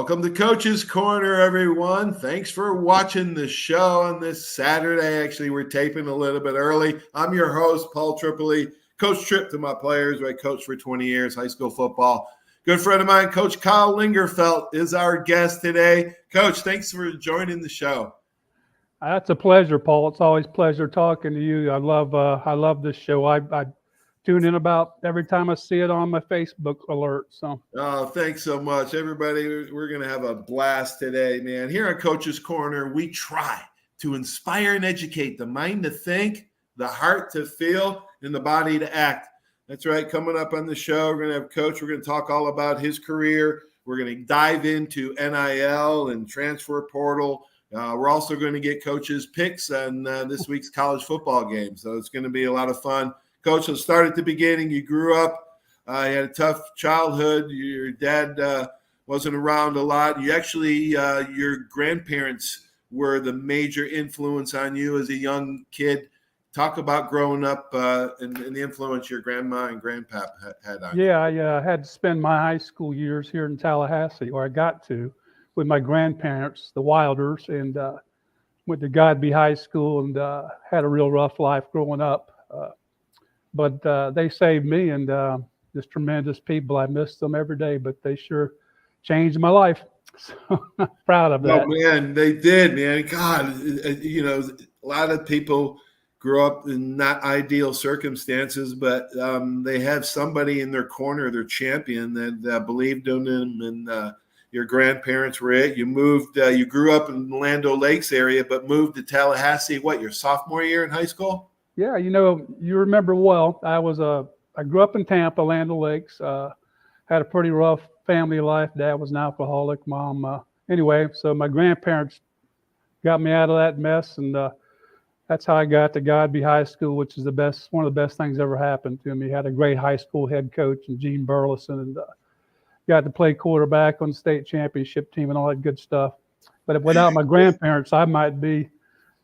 Welcome to Coach's Corner, everyone. Thanks for watching the show on this Saturday. Actually, we're taping a little bit early. I'm your host, Paul Tripoli. Coach Trip to my players, where I coached for 20 years, high school football. Good friend of mine, Coach Kyle Lingerfelt, is our guest today. Coach, thanks for joining the show. That's a pleasure, Paul. It's always a pleasure talking to you. I love this show. I tune in about every time I see it on my Facebook alert. So, thanks so much, everybody. We're going to have a blast today, man. Here on Coach's Corner, we try to inspire and educate the mind to think, the heart to feel, and the body to act. That's right. Coming up on the show, we're going to have Coach. We're going to talk all about his career. We're going to dive into NIL and transfer portal. We're also going to get Coach's picks on this week's college football game. So it's going to be a lot of fun. Coach, let's start at the beginning. You grew up, you had a tough childhood. Your dad wasn't around a lot. You actually, your grandparents were the major influence on you as a young kid. Talk about growing up and the influence your grandma and grandpa had on you. Yeah, I had to spend my high school years here in Tallahassee, where I got to, with my grandparents, the Wilders, and went to Godby High School and had a real rough life growing up. But they saved me, and just tremendous people. I miss them every day, but they sure changed my life. So I'm proud of that. Oh, man, they did, man. God, you know, a lot of people grew up in not ideal circumstances, but they have somebody in their corner, their champion, that believed in them, and your grandparents were it. You moved, you grew up in the Land O'Lakes area, but moved to Tallahassee, your sophomore year in high school? Yeah, you remember well. I grew up in Tampa, Land O'Lakes. Had a pretty rough family life. Dad was an alcoholic. Mom, anyway. So my grandparents got me out of that mess, and that's how I got to Godby High School, which is one of the best things ever happened to me. Had a great high school head coach, and Gene Burleson, and got to play quarterback on the state championship team and all that good stuff. But without my grandparents, I might be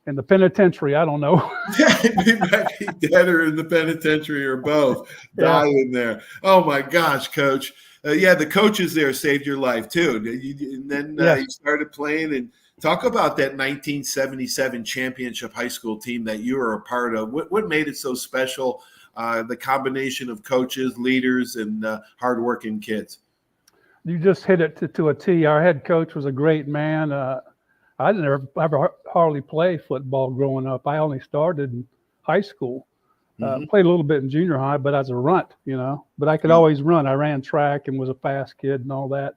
in the penitentiary. I don't know. You might be dead or in the penitentiary or both. Dying there. Oh my gosh, Coach. The coaches there saved your life too. And then you started playing. And talk about that 1977 championship high school team that you were a part of. What made it so special? The combination of coaches, leaders, and hardworking kids. You just hit it to a T. Our head coach was a great man. I didn't ever hardly play football growing up. I only started in high school. Played a little bit in junior high, but as a runt, But I could always run. I ran track and was a fast kid and all that.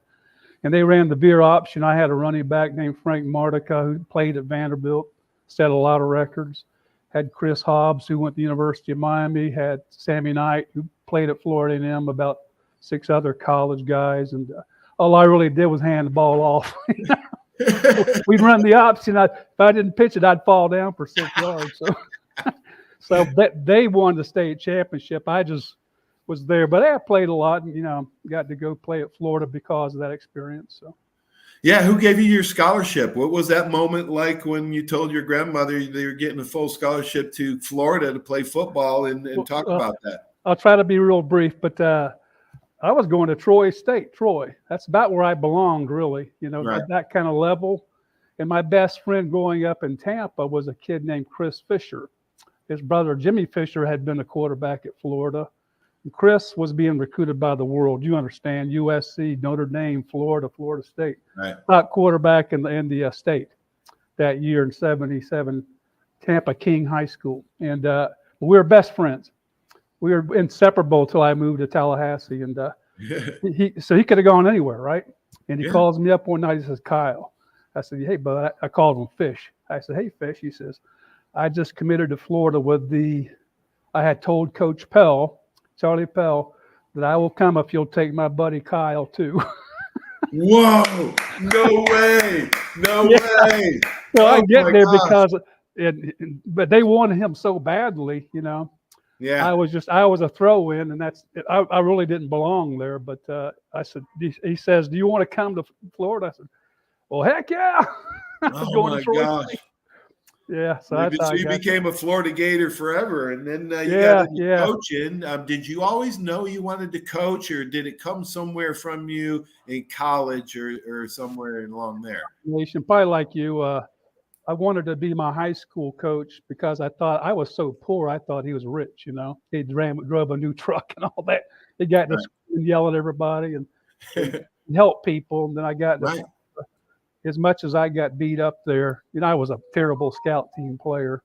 And they ran the veer option. I had a running back named Frank Martica who played at Vanderbilt, set a lot of records. Had Chris Hobbs, who went to the University of Miami. Had Sammy Knight, who played at Florida A&M, about 6 other college guys. And all I really did was hand the ball off. We'd run the option. If I didn't pitch it, I'd fall down for 6 yards. So they won the state championship. I just was there, but I played a lot, and got to go play at Florida because of that experience. So, yeah, who gave you your scholarship? What was that moment like when you told your grandmother they were getting a full scholarship to Florida to play football? And talk about that. I'll try to be real brief, but I was going to Troy State. Troy. That's about where I belonged, really, Right. At that kind of level. And my best friend growing up in Tampa was a kid named Chris Fisher. His brother, Jimmy Fisher, had been a quarterback at Florida. And Chris was being recruited by the world. You understand, USC, Notre Dame, Florida State. Right. Top quarterback in the state that year in 77, Tampa King High School. And we were best friends. We were inseparable till I moved to Tallahassee, and he could have gone anywhere, right? And he calls me up one night. He says, "Kyle," I said, "Hey, bud." I called him Fish. I said, "Hey, Fish." He says, "I just committed to Florida I had told Coach Pell, Charlie Pell, that I will come if you'll take my buddy Kyle too." Whoa! No way! No way! So I get there because, but they wanted him so badly, Yeah, I was a throw-in, and I really didn't belong there. But I said, he says, "Do you want to come to Florida?" I said, "Well, heck yeah!" Oh my gosh! Yeah, so that's how So I you got. became a Florida Gator forever, and then you got Yeah, into yeah. coaching. Did you always know you wanted to coach, or did it come somewhere from you in college or somewhere along there? Nation, probably like you. I wanted to be my high school coach because I thought I was so poor. I thought he was rich. He drove a new truck and all that. He got to Right. school and yell at everybody and help people. And then I got to, Right. as much as I got beat up there, I was a terrible scout team player.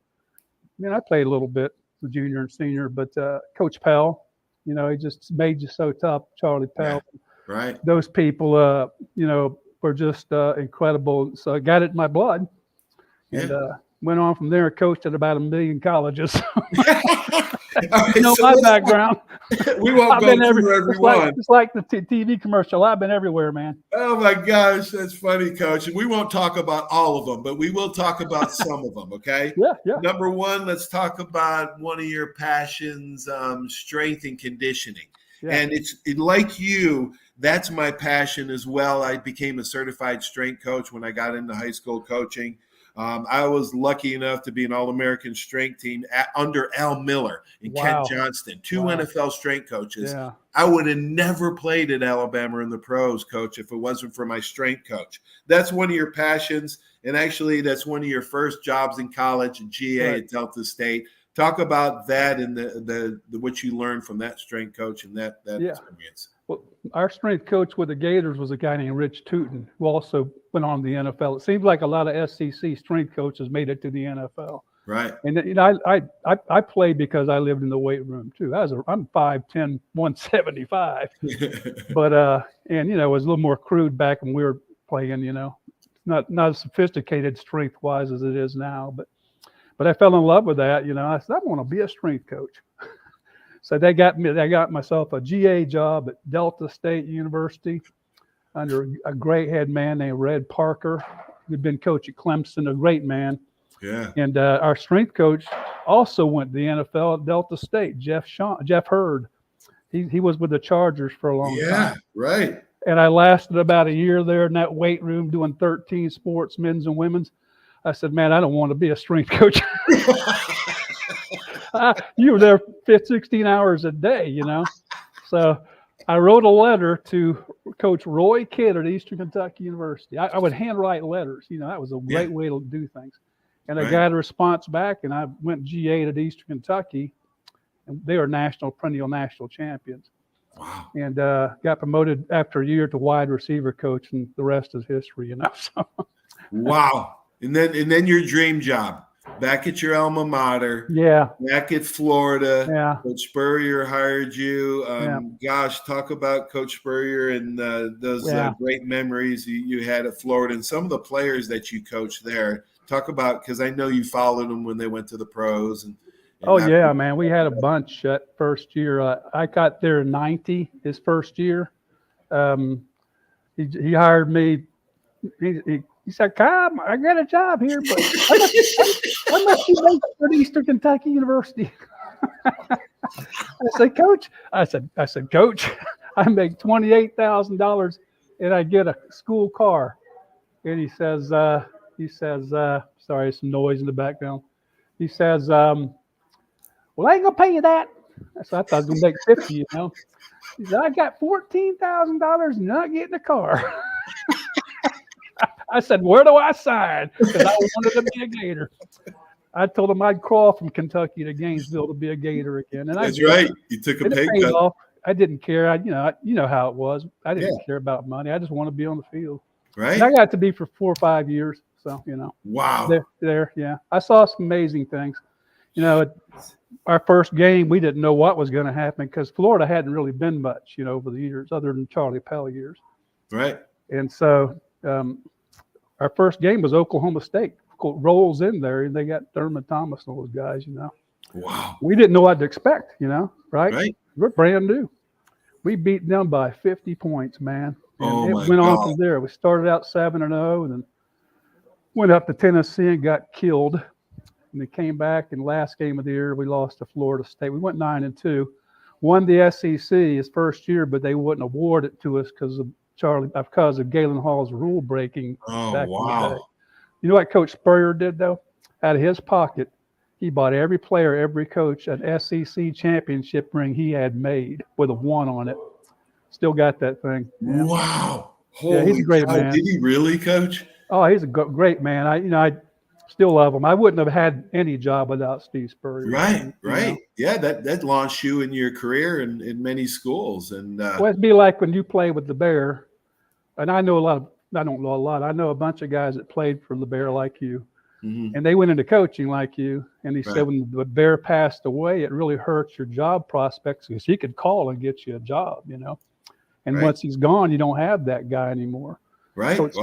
I played a little bit, the junior and senior, but Coach Pell, he just made you so tough. Charlie Yeah. Pell, Right. those people, were just incredible. So I got it in my blood. And Yeah. went on from there, coached at about 1,000,000 colleges. All right, so My background. we won't I've go been through every one. it's like the TV commercial. I've been everywhere, man. Oh my gosh, that's funny, Coach. And we won't talk about all of them, but we will talk about some of them. Okay. Yeah, yeah. Number one, let's talk about one of your passions, strength and conditioning. Yeah. And like you, that's my passion as well. I became a certified strength coach when I got into high school coaching. I was lucky enough to be an All-American strength team under Al Miller and Wow. Kent Johnston, two Wow. NFL strength coaches. Yeah. I would have never played at Alabama in the pros, Coach, if it wasn't for my strength coach. That's one of your passions, and actually that's one of your first jobs in college, GA Right. at Delta State. Talk about that and the what you learned from that strength coach and that Yeah. experience. Well, our strength coach with the Gators was a guy named Rich Tootin, who also went on to the NFL. It seems like a lot of SEC strength coaches made it to the NFL. Right. And I played because I lived in the weight room too. I'm 5'10", 175, but and it was a little more crude back when we were playing. Not as sophisticated strength wise as it is now, but I fell in love with that. I said I want to be a strength coach. So they got myself a GA job at Delta State University under a great head man named Red Parker, who'd been coach at Clemson, a great man. Yeah. And our strength coach also went to the NFL at Delta State, Jeff Hurd. He was with the Chargers for a long time. Yeah, right. And I lasted about a year there in that weight room doing 13 sports, men's and women's. I said, man, I don't want to be a strength coach. You were there 16 hours a day, So I wrote a letter to Coach Roy Kidd at Eastern Kentucky University. I would handwrite letters. That was a great way to do things. And I got a response back, and I went GA at Eastern Kentucky, and they were perennial national champions. Wow. And got promoted after a year to wide receiver coach, and the rest is history, So. Wow. And then your dream job. Back at your alma mater, back at Florida, Coach Spurrier hired you. Gosh, talk about Coach Spurrier and those great memories you had at Florida and some of the players that you coached there. Talk about, because I know you followed them when they went to the pros. And man, we had a bunch that first year. I got there in 90, his first year. He hired me. He said, Kyle, I got a job here, but how much you make at Eastern Kentucky University? I said, Coach, I make $28,000 and I get a school car. And he says, sorry, some noise in the background. He says, well, I ain't gonna pay you that. So I thought I was gonna make 50, He said, I got $14,000 and you're not getting a car. I said, where do I sign? Because I wanted to be a Gator. I told him I'd crawl from Kentucky to Gainesville to be a Gator again. And that's right. You took a pay cut. Off. I didn't care. You know how it was. I didn't care about money. I just want to be on the field. Right. And I got to be for 4 or 5 years. So, Wow. There, yeah. I saw some amazing things. Our first game, we didn't know what was going to happen because Florida hadn't really been much, over the years, other than Charlie Pell years. Right. And so our first game was Oklahoma State. Rolls in there, and they got Thurman Thomas and all those guys, Wow. We didn't know what to expect, right? Right. We're brand new. We beat them by 50 points, man. And it went on from there. We started out 7-0, and then went up to Tennessee and got killed. And they came back, and last game of the year, we lost to Florida State. We went 9-2, won the SEC his first year, but they wouldn't award it to us because of Galen Hall's rule breaking. Oh, back in the day. wow. You know what Coach Spurrier did, though? out of his pocket, he bought every player, every coach an SEC championship ring he had made with a 1 on it. Still got that thing. Yeah. Wow. Yeah, he's a Holy great cow. man. Did he really, Coach? Oh, he's a great man. I still love him. I wouldn't have had any job without Steve Spurrier. Right, right. You know? Yeah, that launched you in your career in many schools. And Well, it'd be like when you play with the Bear, and I don't know a lot. I know a bunch of guys that played for the Bear like you, and they went into coaching like you. And he said when the Bear passed away, it really hurts your job prospects because he could call and get you a job, you know. And once he's gone, you don't have that guy anymore. Right. Coach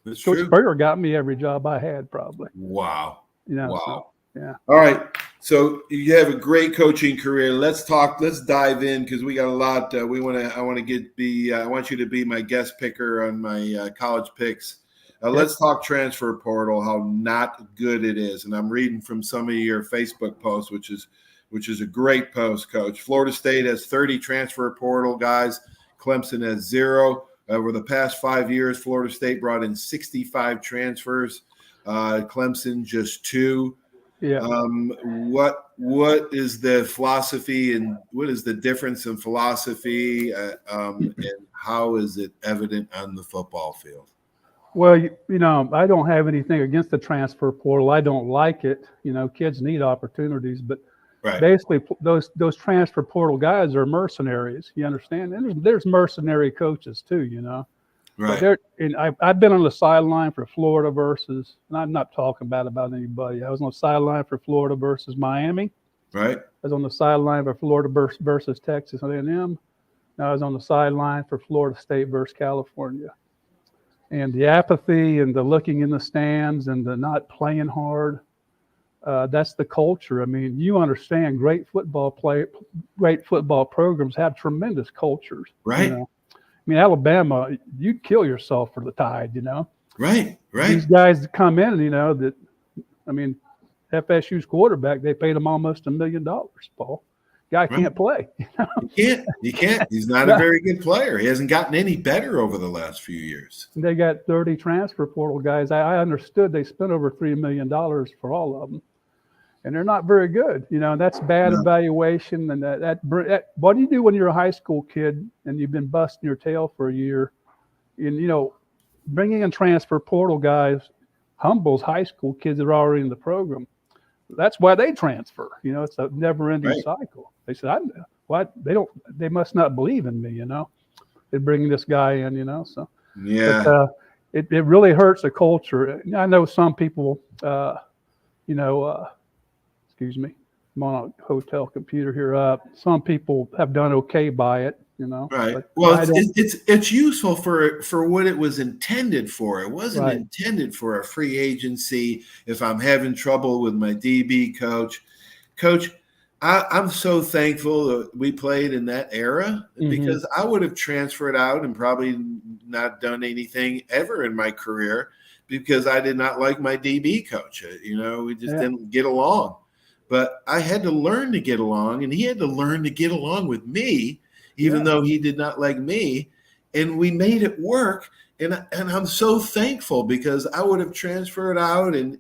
That's Coach true. Spurrier got me every job I had, probably. Wow. You know, wow. So, yeah. All right. So you have a great coaching career. Let's dive in because we got a lot. I want you to be my guest picker on my college picks. Let's talk transfer portal, how not good it is. And I'm reading from some of your Facebook posts, which is a great post, Coach. Florida State has 30 transfer portal guys. Clemson has 0. Over the past 5 years, Florida State brought in 65 transfers. Clemson just 2. Yeah. What is the philosophy and what is the difference in philosophy and how is it evident on the football field? Well, you know, I don't have anything against the transfer portal. I don't like it. You know, kids need opportunities, but basically those transfer portal guys are mercenaries. You understand? And there's mercenary coaches too, you know. Right. But I've been on the sideline for Florida versus, and I'm not talking bad about anybody. I was on the sideline for Florida versus Miami. Right. I was on the sideline for Florida versus Texas A&M. I was on the sideline for Florida State versus California. And the apathy and the looking in the stands and the not playing hard, that's the culture. I mean, you understand great football programs have tremendous cultures. Right. You know? I mean, Alabama, you'd kill yourself for the Tide, you know. Right. These guys that come in, you know, FSU's quarterback, they paid him almost $1 million, Paul. Guy can't play. You know? He can't. He's not a very good player. He hasn't gotten any better over the last few years. They got 30 transfer portal guys. I understood they spent over $3 million for all of them. And they're not very good, you know. And that's bad evaluation. And that what do you do when you're a high school kid and you've been busting your tail for a year? And you know, bringing in transfer portal guys humbles high school kids that are already in the program. That's why they transfer. You know, it's a never-ending cycle. They said, they must not believe in me. You know, they're bringing this guy in. You know, so but, it really hurts the culture. I know some people, excuse me, I'm on a hotel computer here. Some people have done okay by it, you know. Right. Well, it's useful for what it was intended for. It wasn't intended for a free agency. If I'm having trouble with my DB coach, I'm so thankful that we played in that era because I would have transferred out and probably not done anything ever in my career because I did not like my DB coach. You know, we just didn't get along. But I had to learn to get along, and he had to learn to get along with me, even though he did not like me. And we made it work. And I'm so thankful because I would have transferred out and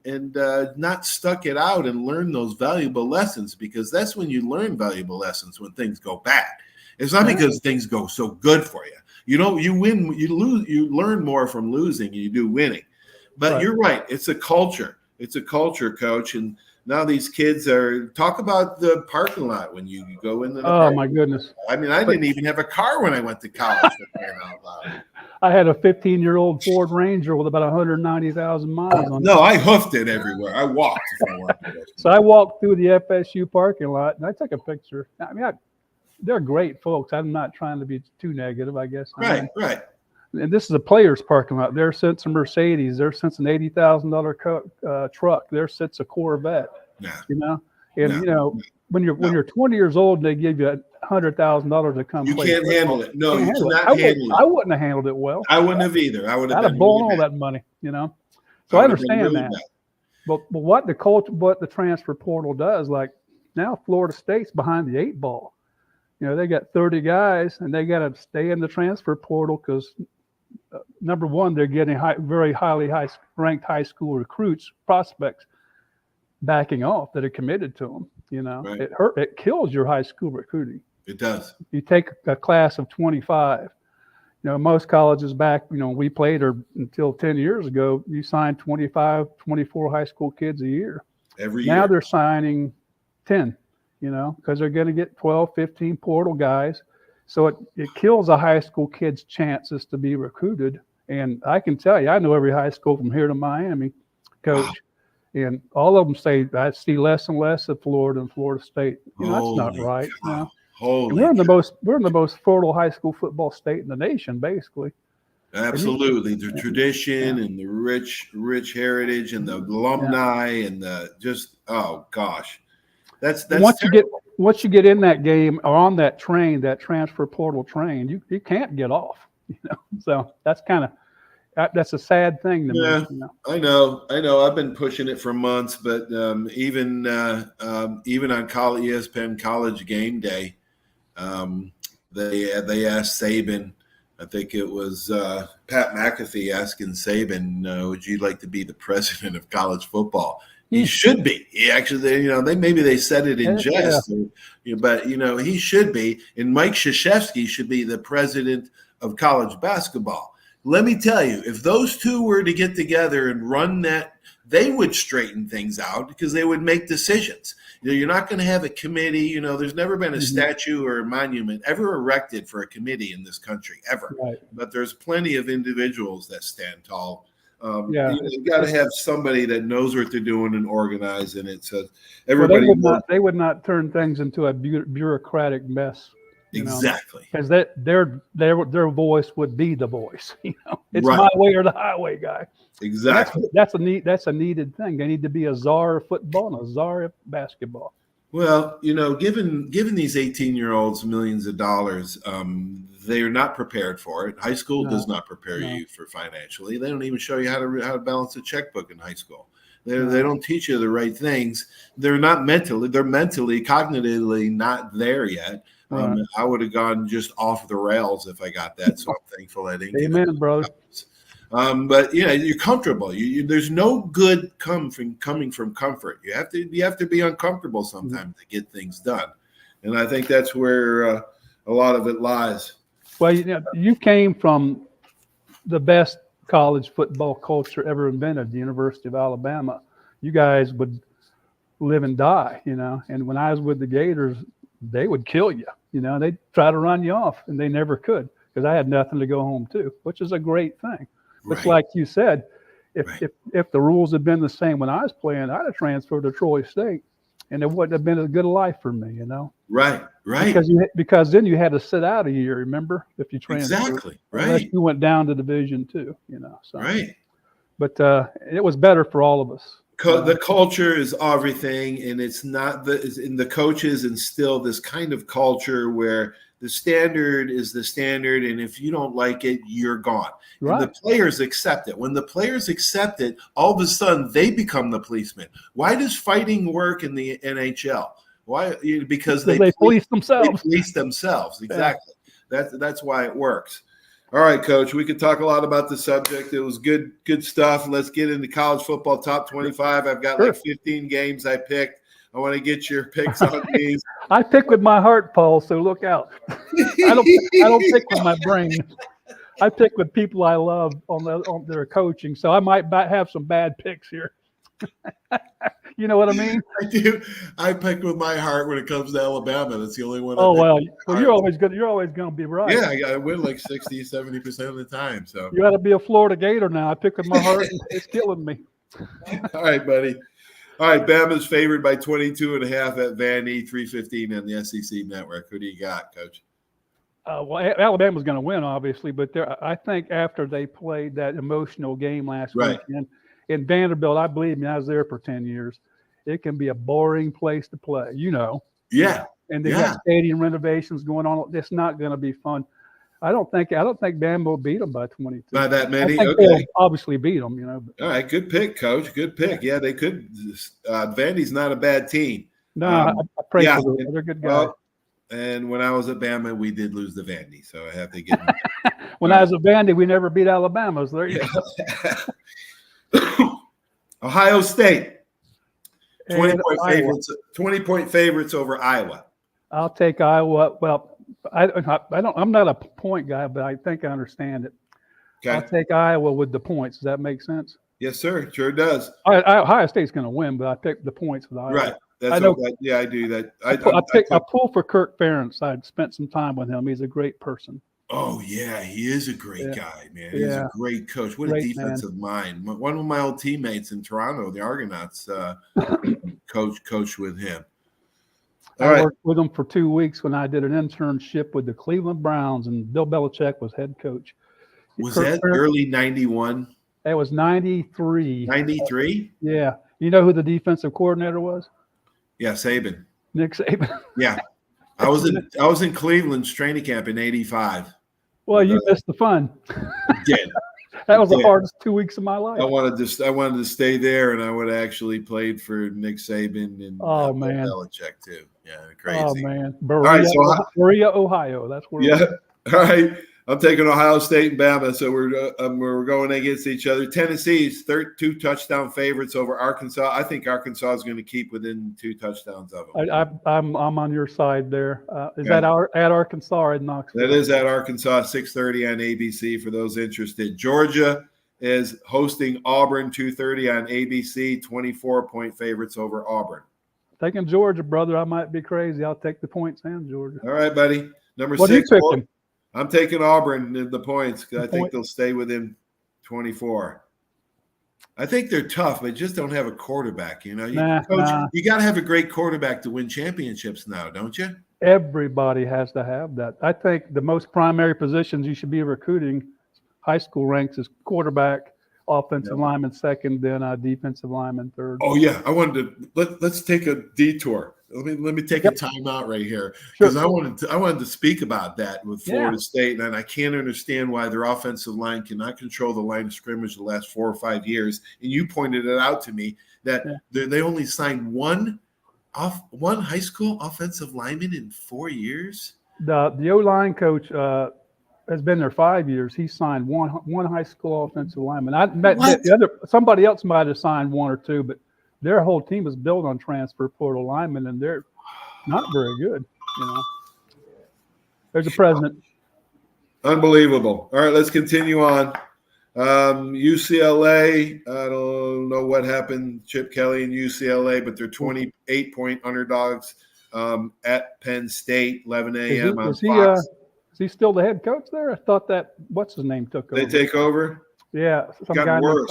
not stuck it out and learned those valuable lessons because that's when you learn valuable lessons when things go bad. It's not because things go so good for you. You know, you win, you lose, you learn more from losing than you do winning. But you're right. It's a culture. It's a culture, Coach. And now these kids talk about the parking lot when you go into the parking my goodness. I mean, I didn't even have a car when I went to college. I had a 15-year-old Ford Ranger with about 190,000 miles on it. No, I hoofed it everywhere. I walked. So I walked through the FSU parking lot, and I took a picture. I mean, they're great folks. I'm not trying to be too negative, I guess. Right. And this is a player's parking lot. There sits a Mercedes. There sits an $80,000 truck. There sits a Corvette. You know, and you know when you're 20 years old and they give you $100,000 to come play. You can't handle it. No, you cannot handle it. I wouldn't have handled it well. I wouldn't have either. I'd have blown all that money. You know, so I understand that. But what the transfer portal does, like now Florida State's behind the 8 ball. You know, they got 30 guys and they got to stay in the transfer portal because. Number one, they're getting very highly ranked high school recruits, prospects. backing off that are committed to them. Right. It kills your high school recruiting. It does. You take a class of 25. Most colleges back, we played until 10 years ago, you signed 25, 24 high school kids a year. Every year. Now they're signing 10, because they're going to get 12, 15 portal guys. So it kills a high school kid's chances to be recruited. And I can tell you, I know every high school from here to Miami, coach. Wow. And all of them say, I see less and less of Florida and Florida State. That's not right. We're in the most fertile high school football state in the nation, basically. Absolutely, the tradition and the rich heritage and the alumni and the just oh gosh, that's once you get in that game or on that train, that transfer portal train, you can't get off. So that's that's a sad thing to me. I know. I've been pushing it for months, but even on ESPN College Game Day. They asked Saban, I think it was Pat McAfee asking Saban, would you like to be the president of college football? He should be. He actually, they said it in jest, but he should be. And Mike Krzyzewski should be the president of college basketball. Let me tell you, if those two were to get together and run that, they would straighten things out because they would make decisions. You're not going to have a committee. There's never been a statue or a monument ever erected for a committee in this country, ever. Right. But there's plenty of individuals that stand tall. You've got to have somebody that knows what they're doing and organizing it. So everybody they would not turn things into a bureaucratic mess. Exactly. Because their voice would be the voice. It's my way or the highway guy. Exactly. That's a needed thing. They need to be a czar of football and a czar of basketball. Well, given these 18-year-olds millions of dollars, they are not prepared for it. High school does not prepare you for financially. They don't even show you how to balance a checkbook in high school. They don't teach you the right things. They're mentally, cognitively not there yet. I would have gone just off the rails if I got that. So I'm thankful I didn't. Amen, brother. But you're comfortable. There's no good coming from comfort. You have to be uncomfortable sometimes to get things done, and I think that's where a lot of it lies. Well, you came from the best college football culture ever invented, the University of Alabama. You guys would live and die, And when I was with the Gators, they would kill you. They'd try to run you off, and they never could because I had nothing to go home to, which is a great thing. It's like you said, if the rules had been the same when I was playing, I'd have transferred to Troy State, and it wouldn't have been a good life for me, Right. Because then you had to sit out a year. Remember, if you transferred, exactly, right. Unless you went down to Division II, So. Right. But it was better for all of us. The culture is everything, and it's not the coaches instill this kind of culture where the standard is the standard, and if you don't like it, you're gone. Right. And the players accept it. When the players accept it, all of a sudden they become the policemen. Why does fighting work in the NHL? Why? Because they police themselves. They police themselves. Exactly. Yeah. That's why it works. All right, Coach. We could talk a lot about the subject. It was good stuff. Let's get into college football top 25. I've got like 15 games I picked. I want to get your picks on these. I pick with my heart, Paul, so look out. I don't pick with my brain. I pick with people I love on their coaching, so I might have some bad picks here. You know what I mean? I do. I pick with my heart when it comes to Alabama. That's the only one. Oh, well, you're always good. You're always going to be right. Yeah, I win like 60, 70% of the time. So you got to be a Florida Gator now. I pick with my heart, and it's killing me. All right, buddy. All right, Bama's favored by 22.5 at Vandy, 315 on the SEC network. Who do you got, Coach? Well, Alabama's going to win, obviously, but I think after they played that emotional game last weekend in Vanderbilt, I was there for 10 years. It can be a boring place to play, Yeah. And they got stadium renovations going on. It's not going to be fun. I don't think Bama will beat them by 22. By that many? I think they'll obviously beat them, All right, good pick, Coach. Good pick. Yeah, they could. Vandy's not a bad team. No, I pray for them. They're good guys. And when I was at Bama, we did lose to Vandy, so I have to get. When I was at Vandy, we never beat Alabama. So there you go. Ohio State. 20 And point Iowa. favorites. 20-point favorites over Iowa. I'll take Iowa. Well, I don't. I'm not a point guy, but I think I understand it. Okay. I'll take Iowa with the points. Does that make sense? Yes, sir. Sure does. Ohio State's going to win, but I picked the points with Iowa. Right. That's I know. yeah, I do that. I pull for Kirk Ferentz. I'd spent some time with him. He's a great person. Oh yeah, he is a great guy, man. He's Yeah. a great coach. What Great a defensive mind. One of my old teammates in Toronto, the Argonauts, coached with him. I worked with him for 2 weeks when I did an internship with the Cleveland Browns, and Bill Belichick was head coach. Was that early 91? It was 93. 93? Yeah. You know who the defensive coordinator was? Yeah, Saban. Nick Saban. Yeah. I was in Cleveland's training camp in 85. Well, you missed the fun. Did. That was the hardest 2 weeks of my life. I wanted to stay there, and I would have actually played for Nick Saban and man, Belichick too. Yeah, crazy. Oh man, Berea, Ohio. That's where. Yeah. All right. I'm taking Ohio State and Bama, so we're going against each other. Tennessee's 2 touchdown favorites over Arkansas. I think Arkansas is going to keep within 2 touchdowns of them. I'm on your side there. Is that at Arkansas or at Knoxville? That is at Arkansas, 6:30 on ABC for those interested. Georgia is hosting Auburn, 2:30 on ABC. 24-point favorites over Auburn. Taking Georgia, brother. I might be crazy. I'll take the points and Georgia. All right, buddy. Number 6. What are you picking? I'm taking Auburn in the points because I think they'll stay within 24. I think they're tough, but just don't have a quarterback. You know, you got to have a great quarterback to win championships now, don't you? Everybody has to have that. I think the most primary positions you should be recruiting, high school ranks, is quarterback, offensive lineman second, then defensive lineman third. Oh yeah, I wanted to let's take a detour. Let me take a time out right here because I wanted to speak about that with Florida State, and I can't understand why their offensive line cannot control the line of scrimmage the last 4 or 5 years. And you pointed it out to me that they only signed one high school offensive lineman in 4 years. The O-line coach has been there 5 years. He signed one high school offensive lineman. I bet somebody else might have signed 1 or 2, but their whole team is built on transfer portal linemen, and they're not very good. You know, there's a president. Unbelievable. All right, let's continue on. UCLA. I don't know what happened, Chip Kelly and UCLA, but they're 28-point underdogs at Penn State, 11 a.m. on Fox. Is he still the head coach there? I thought that what's his name took over. They take over. Yeah, some guy named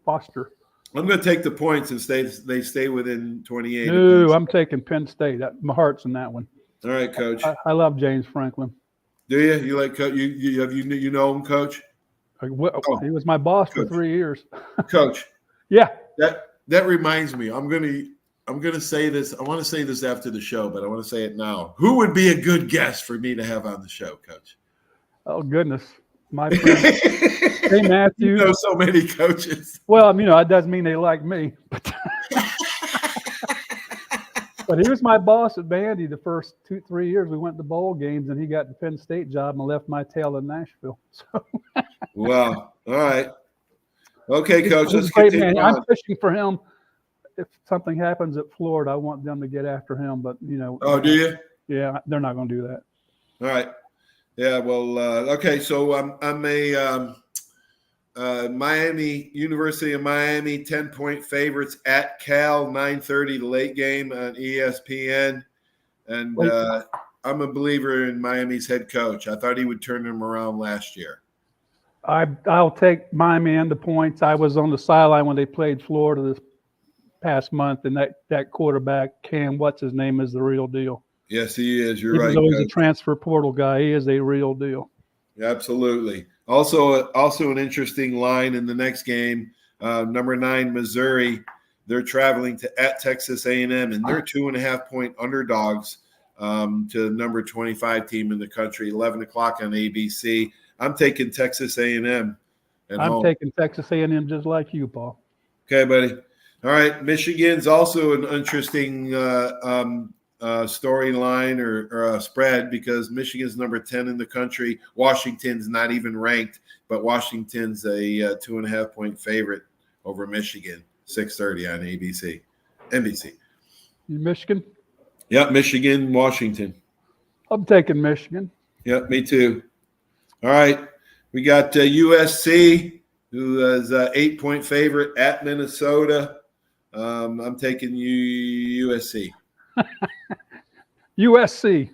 Foster. I'm going to take the points and they stay within 28. No, I'm taking Penn State. My heart's in that one. All right, Coach. I love James Franklin. Do you? You like Coach? You know him, Coach? He was my boss for 3 years. Coach. Yeah. That reminds me. I'm gonna say this. I want to say this after the show, but I want to say it now. Who would be a good guest for me to have on the show, Coach? Oh goodness. My friend, hey Matthew. You know so many coaches. Well, it doesn't mean they like me, but he was my boss at Vandy the first 2-3 years. We went to bowl games, and he got the Penn State job and left my tail in Nashville. So. Wow. All right. Okay, Coach. Let's continue. I'm fishing for him. If something happens at Florida, I want them to get after him. But Oh, do you? Yeah, they're not going to do that. All right. Yeah, well, okay, so I'm a University of Miami 10-point favorites at Cal, 9:30, the late game on ESPN. And I'm a believer in Miami's head coach. I thought he would turn them around last year. I'll take Miami and the points. I was on the sideline when they played Florida this past month, and that quarterback, Cam, what's his name, is the real deal. Yes, he is. You're right. Even though he's a transfer portal guy, he is a real deal. Absolutely. Also an interesting line in the next game. Number 9, Missouri. They're traveling at Texas A&M, and they're 2.5-point underdogs to number 25 team in the country. 11 o'clock on ABC. I'm taking Texas A&M. Taking Texas A&M just like you, Paul. Okay, buddy. All right. Michigan's also an interesting storyline or spread because Michigan's number 10 in the country. Washington's not even ranked, but Washington's a 2.5-point favorite over Michigan, 6:30 on ABC. NBC. Michigan? Yep, Michigan, Washington. I'm taking Michigan. Yep, me too. All right. We got USC, who is 8-point favorite at Minnesota. I'm taking USC. USC.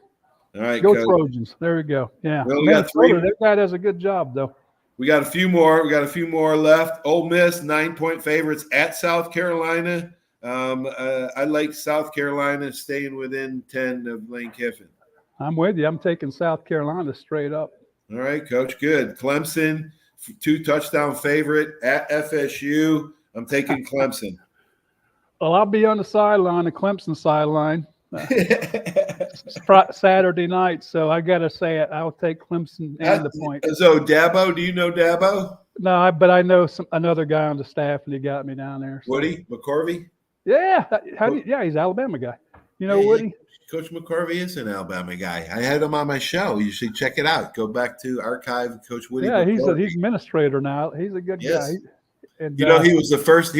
All right, Go Coach. Trojans. There we go. Yeah. Well, we got Minnesota, that guy does a good job, though. We got a few more. We got a few more left. Ole Miss, 9-point favorites at South Carolina. I like South Carolina staying within 10 of Lane Kiffin. I'm with you. I'm taking South Carolina straight up. All right, Coach. Good. Clemson, 2-touchdown favorite at FSU. I'm taking Clemson. Well, I'll be on the sideline, the Clemson sideline, Saturday night. So I got to say it. I'll take Clemson and the point. So Dabo, do you know Dabo? No, but I know another guy on the staff, and he got me down there. So. Woody McCorvey? Yeah. Yeah, he's an Alabama guy. You know, Woody? Coach McCorvey is an Alabama guy. I had him on my show. You should check it out. Go back to archive Coach Woody. Yeah, McCorvey. he's administrator now. He's a good guy. And, you know, he was the first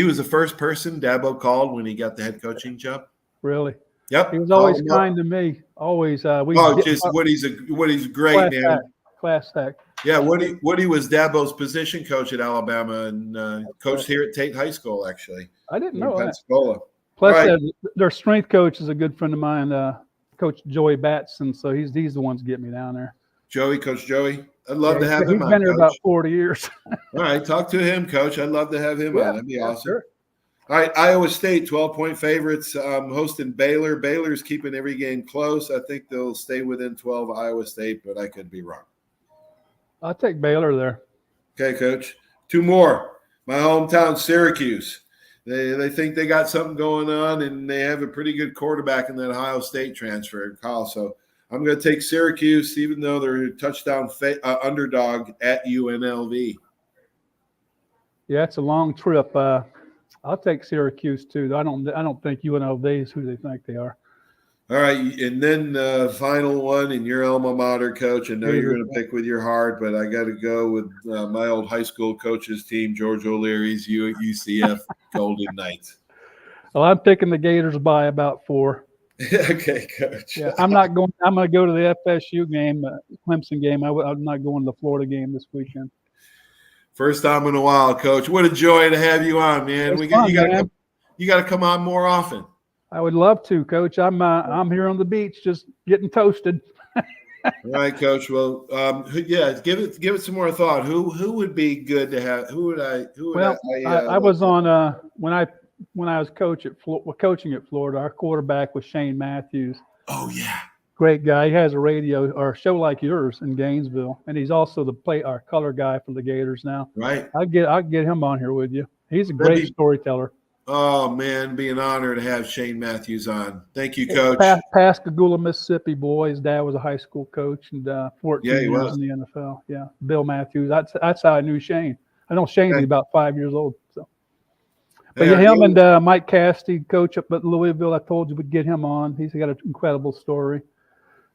person Dabo called when he got the head coaching job. Really? Yep. He was always kind to me. Always. Woody's great, man. Class act. Yeah, Woody was Dabo's position coach at Alabama and coached here at Tate High School, actually. I didn't know that. Pensacola. Plus, their strength coach is a good friend of mine, Coach Joey Batson. So he's the ones get me down there. Coach Joey. I'd love to have him on. He's been here about 40 years. All right, talk to him, Coach. I'd love to have him on. That'd be awesome. Sure. All right, Iowa State, 12-point favorites, hosting Baylor. Baylor's keeping every game close. I think they'll stay within 12, Iowa State, but I could be wrong. I'll take Baylor there. Okay, Coach. 2 more. My hometown, Syracuse. They think they got something going on, and they have a pretty good quarterback in that Ohio State transfer, Kyle. So I'm going to take Syracuse, even though they're a touchdown underdog at UNLV. Yeah, it's a long trip. I'll take Syracuse too. I don't think UNLV is who they think they are. All right, and then final one in your alma mater, Coach. I know you're going to pick with your heart, but I got to go with my old high school coach's team, George O'Leary's UCF Golden Knights. Well, I'm picking the Gators by about 4. Okay, Coach. Yeah, I'm going to go to the FSU game, Clemson game. I'm not going to the Florida game this weekend. First time in a while, Coach. What a joy to have you on, man. You got to come on more often. I would love to, Coach. I'm here on the beach, just getting toasted. All right, Coach. Well, give it some more thought. Who would be good to have? I was on when I was coaching at Florida. Our quarterback was Shane Matthews. Oh yeah, great guy. He has a radio or a show like yours in Gainesville, and he's also our color guy for the Gators now. Right. I'll get him on here with you. He's a great storyteller. Oh, man, be an honor to have Shane Matthews on. Thank you, Coach. Pascagoula, Mississippi boy. His dad was a high school coach and 14 years in the NFL. Yeah, Bill Matthews. That's how I knew Shane. I know Shane's about 5 years old. So, but him and Mike Cassidy, coach up at Louisville. I told you we'd get him on. He's got an incredible story.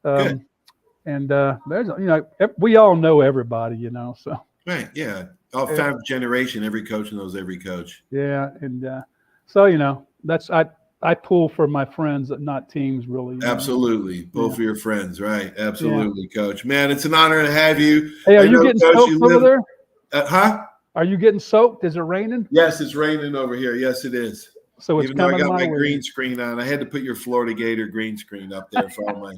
And there's we all know everybody, so. Right. Yeah. All 5th generation. Every coach knows every coach. Yeah, and. So, that's I pull for my friends, not teams, really. Absolutely. Pull for your friends, right? Absolutely, Coach. Man, it's an honor to have you. Hey, are you getting soaked over there? Huh? Are you getting soaked? Is it raining? Yes, it's raining over here. Yes, it is. So it's even though I got my green screen on, I had to put your Florida Gator green screen up there for all my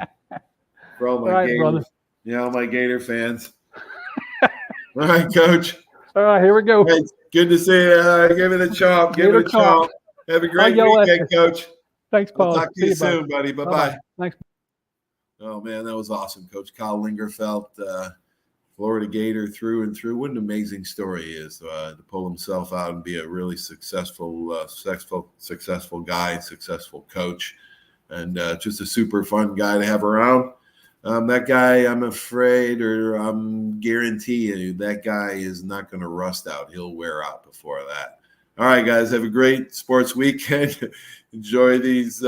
Gators. Brother. Yeah, all my Gator fans. All right, Coach. All right, here we go. Hey, good to see you. Give it a chomp. Give it a chomp. Have a great weekend, Coach. Thanks, Paul. I'll talk to you soon, buddy. Bye-bye. Thanks. Oh, man, that was awesome. Coach Kyle Lingerfelt, Florida Gator through and through. What an amazing story he is to pull himself out and be a really successful guy, successful coach, and just a super fun guy to have around. That guy, I'm afraid, or I'm guarantee you, that guy is not going to rust out. He'll wear out before that. All right, guys, have a great sports weekend. Enjoy these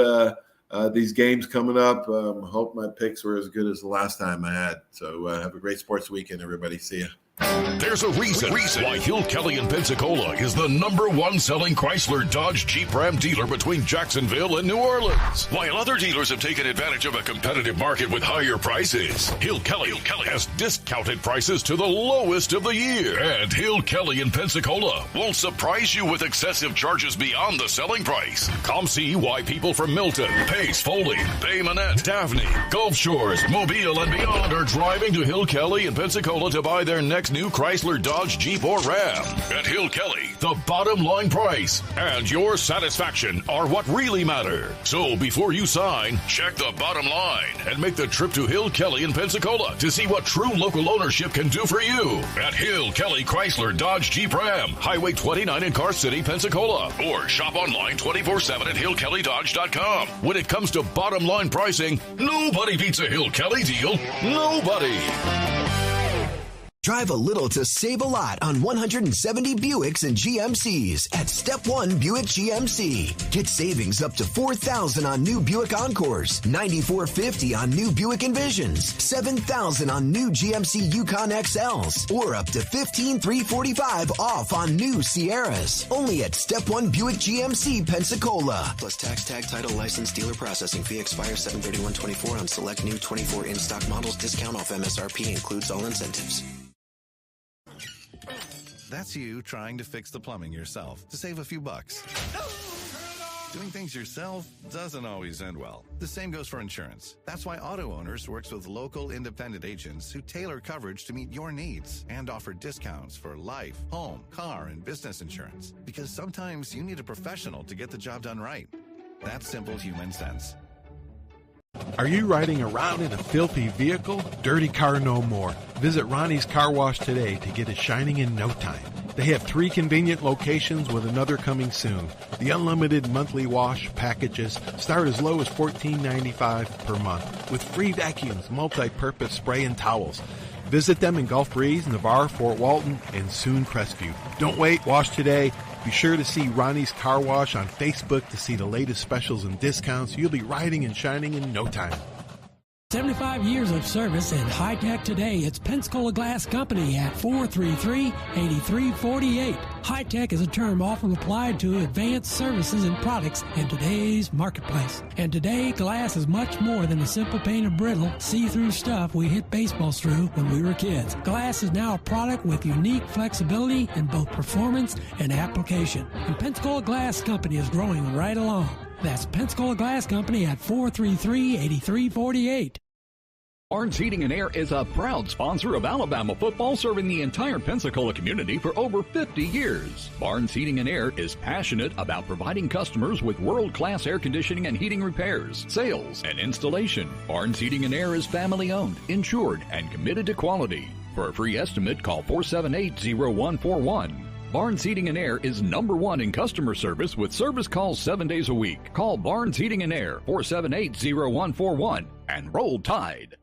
games coming up. Hope my picks were as good as the last time I had. So have a great sports weekend, everybody. See ya. There's a reason why Hill Kelly in Pensacola is the #1 selling Chrysler Dodge Jeep Ram dealer between Jacksonville and New Orleans. While other dealers have taken advantage of a competitive market with higher prices, Hill Kelly has discounted prices to the lowest of the year. And Hill Kelly in Pensacola won't surprise you with excessive charges beyond the selling price. Come see why people from Milton, Pace, Foley, Bay Minette, Daphne, Gulf Shores, Mobile, and beyond are driving to Hill Kelly in Pensacola to buy their next new Chrysler, Dodge, Jeep, or Ram. At Hill Kelly, the bottom line price and your satisfaction are what really matter. So before you sign, check the bottom line and make the trip to Hill Kelly in Pensacola to see what true local ownership can do for you. At Hill Kelly Chrysler, Dodge, Jeep, Ram, Highway 29 in Car City, Pensacola. Or shop online 24/7 at hillkellydodge.com. When it comes to bottom line pricing, nobody beats a Hill Kelly deal. Nobody. Drive a little to save a lot on 170 Buicks and GMCs at Step 1 Buick GMC. Get savings up to $4,000 on new Buick Encores, $9,450 on new Buick Envisions, $7,000 on new GMC Yukon XLs, or up to $15,345 off on new Sierras. Only at Step 1 Buick GMC, Pensacola. Plus tax, tag, title, license, dealer processing fee expires 7/31/24 on select new 24 in-stock models. Discount off MSRP includes all incentives. That's you trying to fix the plumbing yourself to save a few bucks. Doing things yourself doesn't always end well. The same goes for insurance. That's why Auto Owners works with local independent agents who tailor coverage to meet your needs and offer discounts for life, home, car, and business insurance. Because sometimes you need a professional to get the job done right. That's simple human sense. Are you riding around in a filthy vehicle? Dirty car no more. Visit Ronnie's Car Wash today to get it shining in no time. They have 3 convenient locations with another coming soon. The unlimited monthly wash packages start as low as $14.95 per month with free vacuums, multi-purpose spray, and towels. Visit them in Gulf Breeze, Navarre, Fort Walton, and soon Crestview. Don't wait, wash today. Be sure to see Ronnie's Car Wash on Facebook to see the latest specials and discounts. You'll be riding and shining in no time. 75 years of service and high tech today. It's Pensacola Glass Company at 433-8348. High tech is a term often applied to advanced services and products in today's marketplace. And today, glass is much more than the simple painted brittle, see-through stuff we hit baseballs through when we were kids. Glass is now a product with unique flexibility in both performance and application. And Pensacola Glass Company is growing right along. That's Pensacola Glass Company at 433-8348. Barnes Heating and Air is a proud sponsor of Alabama football, serving the entire Pensacola community for over 50 years. Barnes Heating and Air is passionate about providing customers with world-class air conditioning and heating repairs, sales, and installation. Barnes Heating and Air is family-owned, insured, and committed to quality. For a free estimate, call 478-0141. Barnes Heating and Air is #1 in customer service with service calls 7 days a week. Call Barnes Heating and Air 478-0141 and roll Tide.